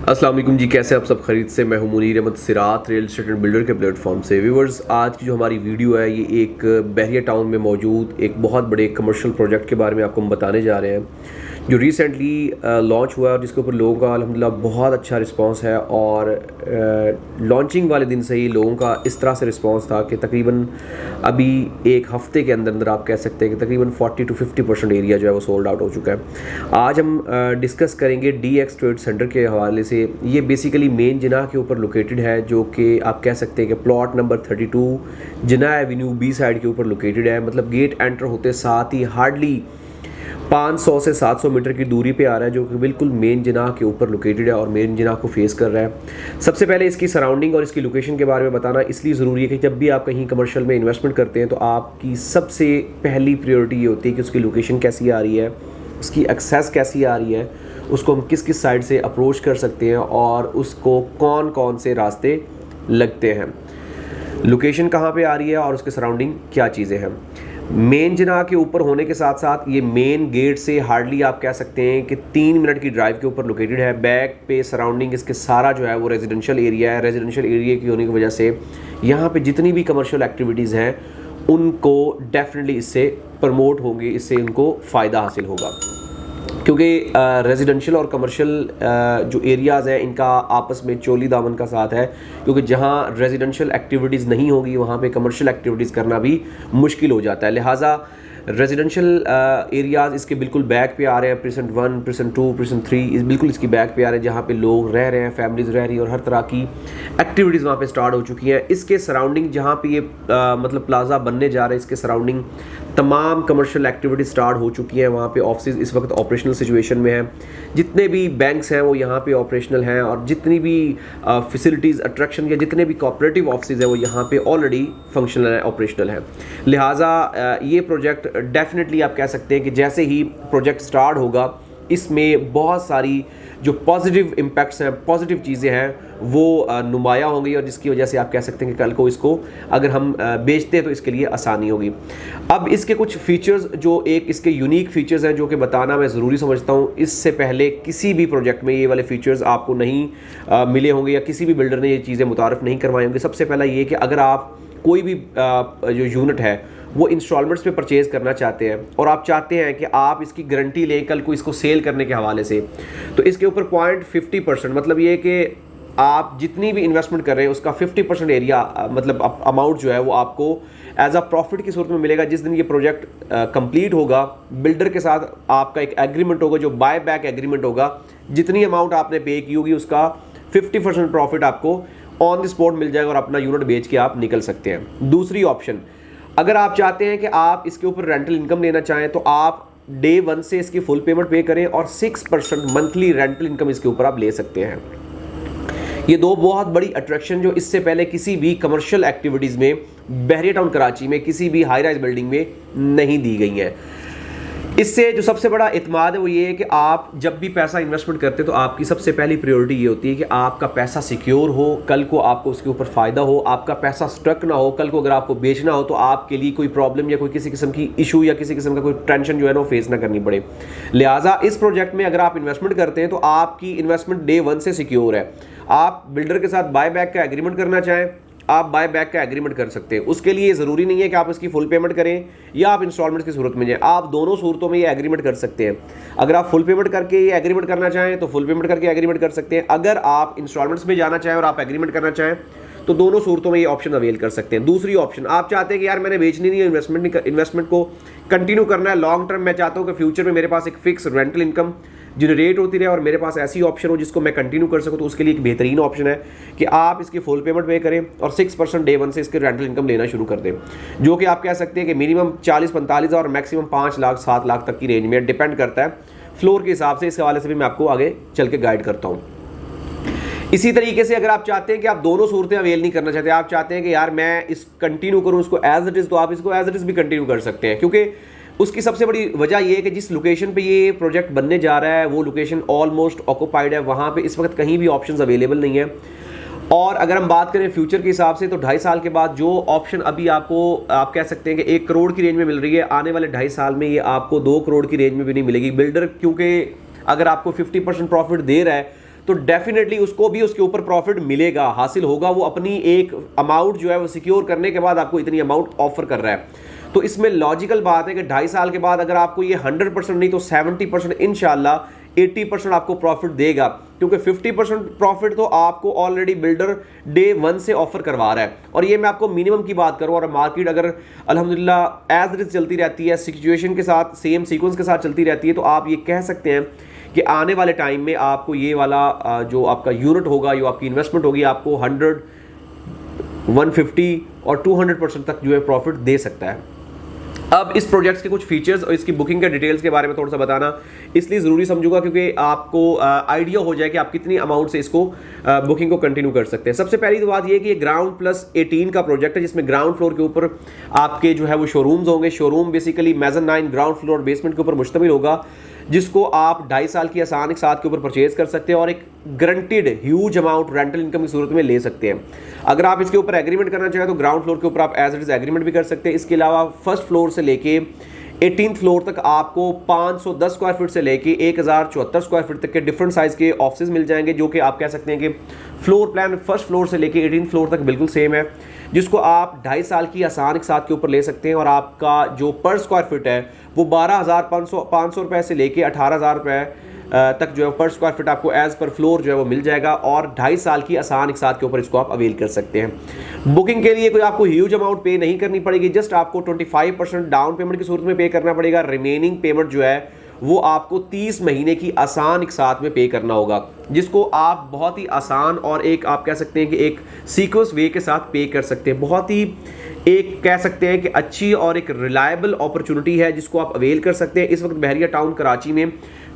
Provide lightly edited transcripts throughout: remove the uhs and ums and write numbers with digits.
अस्सलाम वालेकुम जी, कैसे आप सब खरीद से। मैं हूं मुनीर अहमद सिरात, रियल एस्टेट एंड बिल्डर के प्लेटफॉर्म से। व्यूवर्स, आज की जो हमारी वीडियो है ये एक बहरिया टाउन में मौजूद एक बहुत बड़े कमर्शियल प्रोजेक्ट के बारे में आपको हम बताने जा रहे हैं जो रिसेंटली लॉन्च हुआ है और जिसके ऊपर लोगों का अल्हम्दुलिल्लाह बहुत अच्छा रिस्पांस है। और लॉन्चिंग वाले दिन से ही लोगों का इस तरह से रिस्पांस था कि तकरीबन अभी एक हफ़्ते के अंदर अंदर आप कह सकते हैं कि तकरीबन 40 to 50% एरिया जो है वो सोल्ड आउट हो चुका है। आज हम डिस्कस करेंगे DX ट्रेड सेंटर के हवाले से। ये बेसिकली मेन जिनाह के ऊपर लोकेटेड है, जो कि आप कह सकते हैं कि plot number 32 Jinnah avenue B side के ऊपर लोकेटेड है। मतलब गेट एंटर होते साथ ही हार्डली 500 से 700 मीटर की दूरी पे आ रहा है, जो कि बिल्कुल मेन जिनाह के ऊपर लोकेटेड है और मेन जिनाह को फेस कर रहा है। सबसे पहले इसकी सराउंडिंग और इसकी लोकेशन के बारे में बताना इसलिए ज़रूरी है कि जब भी आप कहीं कमर्शियल में इन्वेस्टमेंट करते हैं तो आपकी सबसे पहली प्रायोरिटी ये होती है कि उसकी लोकेशन कैसी आ रही है, उसकी एक्सेस कैसी आ रही है, उसको हम किस किस साइड से अप्रोच कर सकते हैं और उसको कौन कौन से रास्ते लगते हैं, लोकेशन कहाँ पे आ रही है और उसके सराउंडिंग क्या चीज़ें हैं। मेन जिनाह के ऊपर होने के साथ साथ ये मेन गेट से हार्डली आप कह सकते हैं कि 3 मिनट की ड्राइव के ऊपर लोकेटेड है। बैक पे सराउंडिंग इसके सारा जो है वो रेजिडेंशियल एरिया है। रेजिडेंशियल एरिया की होने की वजह से यहाँ पे जितनी भी कमर्शियल एक्टिविटीज़ हैं उनको डेफिनेटली इससे प्रमोट होंगे, इससे उनको फ़ायदा हासिल होगा, क्योंकि रेजिडेंशियल और कमर्शियल जो एरियाज़ हैं इनका आपस में चोली दामन का साथ है। क्योंकि जहाँ रेजिडेंशियल एक्टिविटीज़ नहीं होगी वहाँ पे कमर्शियल एक्टिविटीज़ करना भी मुश्किल हो जाता है। लिहाजा रेजिडेंशियल एरियाज़ इसके बिल्कुल बैक पे आ रहे हैं। प्रेसेंट 1, प्रेसेंट 2, प्रेसेंट 3 बिल्कुल इसकी बैक पे आ रहे हैं, जहाँ पे लोग रह रहे हैं, फैमिलीज़ रह रही हैं और हर तरह की एक्टिविटीज़ वहाँ पे स्टार्ट हो चुकी हैं। इसके सराउंडिंग जहाँ पे ये मतलब प्लाजा बनने जा रहा है, इसके सराउंडिंग तमाम कमर्शियल एक्टिविटीज स्टार्ट हो चुकी हैं। वहाँ पे ऑफिस इस वक्त ऑपरेशनल सिचुएशन में है। जितने भी बैंक्स हैं वो यहाँ पे ऑपरेशनल हैं और जितनी भी फैसिलिटीज़ अट्रैक्शन या जितने भी कोऑपरेटिव ऑफिस हैं वो यहाँ पे ऑलरेडी फंक्शनल है, ऑपरेशनल है। लिहाजा ये प्रोजेक्ट डेफिनेटली आप कह सकते हैं कि जैसे ही प्रोजेक्ट स्टार्ट होगा इसमें बहुत सारी जो पॉजिटिव इम्पैक्ट्स हैं, पॉजिटिव चीज़ें हैं वो नुमाया होंगी और जिसकी वजह से आप कह सकते हैं कि कल को इसको अगर हम बेचते हैं तो इसके लिए आसानी होगी। अब इसके कुछ फीचर्स जो एक इसके यूनिक फीचर्स हैं जो कि बताना मैं ज़रूरी समझता हूँ। इससे पहले किसी भी प्रोजेक्ट में ये वाले फीचर्स आपको नहीं मिले होंगे या किसी भी बिल्डर ने ये चीज़ें मुतारफ़ नहीं करवाई होंगी। सबसे पहला ये कि अगर आप कोई भी जो यूनिट है वो इंस्टॉलमेंट्स पे परचेज़ करना चाहते हैं और आप चाहते हैं कि आप इसकी गारंटी लें कल को इसको सेल करने के हवाले से, तो इसके ऊपर 0.50% मतलब ये कि आप जितनी भी इन्वेस्टमेंट कर रहे हैं उसका 50% एरिया मतलब अमाउंट जो है वो आपको एज अ प्रॉफिट की सूरत में मिलेगा। जिस दिन ये प्रोजेक्ट कंप्लीट होगा बिल्डर के साथ आपका एक एग्रीमेंट होगा जो बाय बैक एग्रीमेंट होगा। जितनी अमाउंट आपने पे की होगी उसका 50% प्रॉफिट आपको ऑन द स्पॉट मिल जाएगा और अपना यूनिट बेच के आप निकल सकते हैं। दूसरी ऑप्शन, अगर आप चाहते हैं कि आप इसके ऊपर रेंटल इनकम लेना चाहें तो आप डे 1 से इसकी फुल पेमेंट पे करें और 6% मंथली रेंटल इनकम इसके ऊपर आप ले सकते हैं। ये दो बहुत बड़ी अट्रैक्शन जो इससे पहले किसी भी कमर्शियल एक्टिविटीज़ में बहरिया टाउन कराची में किसी भी हाई राइज बिल्डिंग में नहीं दी गई हैं। इससे जो सबसे बड़ा इत्मीनान है वो ये है कि आप जब भी पैसा इन्वेस्टमेंट करते हैं तो आपकी सबसे पहली प्रायोरिटी ये होती है कि आपका पैसा सिक्योर हो, कल को आपको उसके ऊपर फ़ायदा हो, आपका पैसा स्ट्रक ना हो। कल को अगर आपको बेचना हो तो आपके लिए कोई प्रॉब्लम या कोई किसी किस्म की इशू या किसी किस्म का कोई टेंशन जो है ना वो फेस ना करनी पड़े। लिहाजा इस प्रोजेक्ट में अगर आप इन्वेस्टमेंट करते हैं तो आपकी इन्वेस्टमेंट डे 1 से सिक्योर है। आप बिल्डर के साथ बाय बैक का एग्रीमेंट करना चाहें आप बाय बैक का एग्रीमेंट कर सकते हैं। उसके लिए ज़रूरी नहीं है कि आप इसकी फुल पेमेंट करें या आप इंस्टॉलमेंट की सूरत में जाएं, आप दोनों सूरतों में ये एग्रीमेंट कर सकते हैं। अगर आप फुल पेमेंट करके ये एग्रीमेंट करना चाहें तो फुल पेमेंट करके एग्रीमेंट कर सकते हैं। अगर आप इंस्टॉलमेंट्स में जाना चाहें और आप एग्रीमेंट करना चाहें तो दोनों सूरतों में ये ऑप्शन अवेल कर सकते हैं। दूसरी ऑप्शन, आप चाहते हैं कि यार मैंने बेचनी नहीं है, इन्वेस्टमेंट को कंटिन्यू करना है लॉन्ग टर्म, मैं चाहता हूँ कि फ्यूचर में मेरे पास एक फिक्स रेंटल इनकम जनरेट होती रहे और मेरे पास ऐसी ऑप्शन हो जिसको मैं कंटिन्यू कर सकूं, तो उसके लिए एक बेहतरीन ऑप्शन है कि आप इसकी फुल पेमेंट पे करें और 6% डे 1 से इसके रेंटल इनकम लेना शुरू कर दें, जो कि आप कह सकते हैं कि मिनिमम 40-45 और मैक्सिमम 5 लाख 7 लाख तक की रेंज में डिपेंड करता है फ्लोर के हिसाब से। इस हवाले से भी मैं आपको आगे चल के गाइड करता हूँ। इसी तरीके से अगर आप चाहते हैं कि आप दोनों सूरतें अवेल नहीं करना चाहते, आप चाहते हैं कि यार मैं इस कंटिन्यू करूँ इसको एज इट इज़, तो आप इसको एज इट इज़ भी कंटिन्यू कर सकते हैं। क्योंकि उसकी सबसे बड़ी वजह यह है कि जिस लोकेशन पे ये प्रोजेक्ट बनने जा रहा है वो लोकेशन ऑलमोस्ट ऑक्यूपाइड है, वहाँ पे इस वक्त कहीं भी ऑप्शंस अवेलेबल नहीं है। और अगर हम बात करें फ्यूचर के हिसाब से तो 2.5 साल के बाद जो ऑप्शन अभी आपको आप कह सकते हैं कि 1 करोड़ की रेंज में मिल रही है, आने वाले 2.5 साल में ये आपको 2 करोड़ की रेंज में भी नहीं मिलेगी। बिल्डर क्योंकि अगर आपको 50% प्रॉफिट दे रहा है तो डेफिनेटली उसको भी उसके ऊपर प्रॉफिट मिलेगा, हासिल होगा। वो अपनी एक अमाउंट जो है वो सिक्योर करने के बाद आपको इतनी अमाउंट ऑफर कर रहा है। तो इसमें लॉजिकल बात है कि 2.5 साल के बाद अगर आपको ये 100% नहीं तो 70% इंशाल्लाह 80% आपको प्रॉफिट देगा, क्योंकि 50% प्रॉफिट तो आपको ऑलरेडी बिल्डर डे 1 से ऑफर करवा रहा है। और ये मैं आपको मिनिमम की बात करूं, और मार्केट अगर अल्हम्दुलिल्लाह एज इट इज चलती रहती है, सिचुएशन के साथ सेम सीक्वेंस के साथ चलती रहती है, तो आप ये कह सकते हैं कि आने वाले टाइम में आपको ये वाला जो आपका यूनिट होगा, जो आपकी इन्वेस्टमेंट होगी, आपको 100, 150 और 200% तक जो है प्रॉफिट दे सकता है। अब इस प्रोजेक्ट्स के कुछ फीचर्स और इसकी बुकिंग के डिटेल्स के बारे में थोड़ा सा बताना इसलिए ज़रूरी समझूंगा क्योंकि आपको आइडिया हो जाए कि आप कितनी अमाउंट से इसको बुकिंग को कंटिन्यू कर सकते हैं। सबसे पहली तो बात ये कि ये ग्राउंड प्लस 18 का प्रोजेक्ट है, जिसमें ग्राउंड फ्लोर के ऊपर आपके जो है वो शोरूम्स होंगे। Showroom basically mezzanine, ground floor, basement के ऊपर मुश्तमिल होगा, जिसको आप 2.5 साल की आसान एक साथ के ऊपर परचेज कर सकते हैं और एक guaranteed huge amount rental income की सूरत में ले सकते हैं। अगर आप इसके ऊपर एग्रीमेंट करना चाहें तो ग्राउंड फ्लोर के ऊपर आप एज इट इज एग्रीमेंट भी कर सकते हैं। इसके अलावा फर्स्ट फ्लोर से लेके 18th फ्लोर तक आपको 510 स्क्वायर फीट से लेके 1074 स्क्वायर फीट तक के डिफरेंट साइज के ऑफिस मिल जाएंगे, जो कि आप कह सकते हैं कि फ्लोर प्लान फर्स्ट फ्लोर से लेके 18th फ्लोर तक बिल्कुल सेम है, जिसको आप 2.5 साल की आसान एक साथ के ऊपर ले सकते हैं। और आपका जो पर स्क्वायर फीट है वो 12,500 रुपये से लेके 18,000 रुपये तक जो है पर स्क्वायर फीट आपको एज पर फ्लोर जो है वो मिल जाएगा, और 2.5 साल की आसान एक साथ के ऊपर इसको आप अवेल कर सकते हैं। बुकिंग के लिए कोई आपको ह्यूज अमाउंट पे नहीं करनी पड़ेगी, जस्ट आपको 25% डाउन पेमेंट की सूरत में पे करना पड़ेगा। रिमेनिंग पेमेंट जो है वो आपको 30 महीने की आसान एक साथ में पे करना होगा, जिसको आप बहुत ही आसान और एक आप कह सकते हैं कि एक सीक्वेंस वे के साथ पे कर सकते हैं। बहुत ही एक कह सकते हैं कि अच्छी और एक रिलायबल अपॉर्चुनिटी है, जिसको आप अवेल कर सकते हैं। इस वक्त बहरिया टाउन कराची में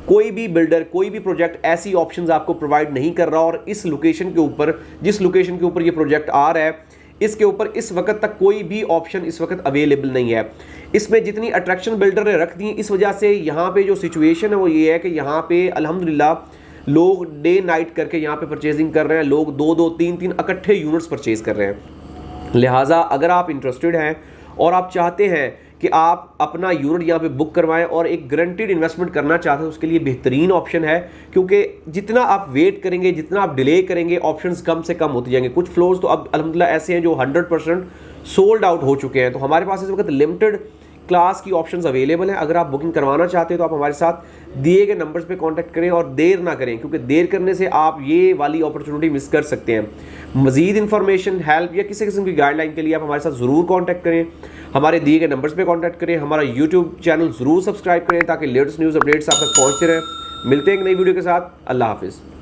कोई भी बिल्डर, कोई भी प्रोजेक्ट ऐसी ऑप्शंस आपको प्रोवाइड नहीं कर रहा, और इस लोकेशन के ऊपर, जिस लोकेशन के ऊपर ये प्रोजेक्ट आ रहा है, इसके ऊपर इस वक्त तक कोई भी ऑप्शन इस वक्त अवेलेबल नहीं है। इसमें जितनी अट्रैक्शन बिल्डर ने रख दी, इस वजह से यहाँ पे जो सिचुएशन है वो ये है कि यहाँ पे अल्हम्दुलिल्लाह लोग डे नाइट करके यहाँ पे परचेजिंग कर रहे हैं। लोग 2-2, 3-3 इकट्ठे यूनिट्स परचेज कर रहे हैं। लिहाजा अगर आप इंटरेस्टेड हैं और आप चाहते हैं कि आप अपना यूनिट यहाँ पे बुक करवाएं और एक गारंटीड इन्वेस्टमेंट करना चाहते हैं, उसके लिए बेहतरीन ऑप्शन है, क्योंकि जितना आप वेट करेंगे, जितना आप डिले करेंगे, ऑप्शंस कम से कम होते जाएंगे। कुछ फ्लोर्स तो अब अल्हम्दुलिल्लाह ऐसे हैं जो 100% सोल्ड आउट हो चुके हैं। तो हमारे पास इस वक्त लिमिटेड क्लास की ऑप्शंस अवेलेबल हैं। अगर आप बुकिंग करवाना चाहते हैं तो आप हमारे साथ दिए गए नंबर्स पे कांटेक्ट करें और देर ना करें, क्योंकि देर करने से आप ये वाली अपॉर्चुनिटी मिस कर सकते हैं। मजीद इन्फॉर्मेशन, हेल्प या किसी किस्म की गाइडलाइन के लिए आप हमारे साथ ज़रूर कांटेक्ट करें, हमारे दिए गए नंबर्स पे कांटेक्ट करें, हमारा यूट्यूब चैनल ज़रूर सब्सक्राइब करें ताकि लेटेस्ट न्यूज़ अपडेट्स आप तक पहुँचते रहें। मिलते हैं एक नई वीडियो के साथ। अल्लाह हाफिज़।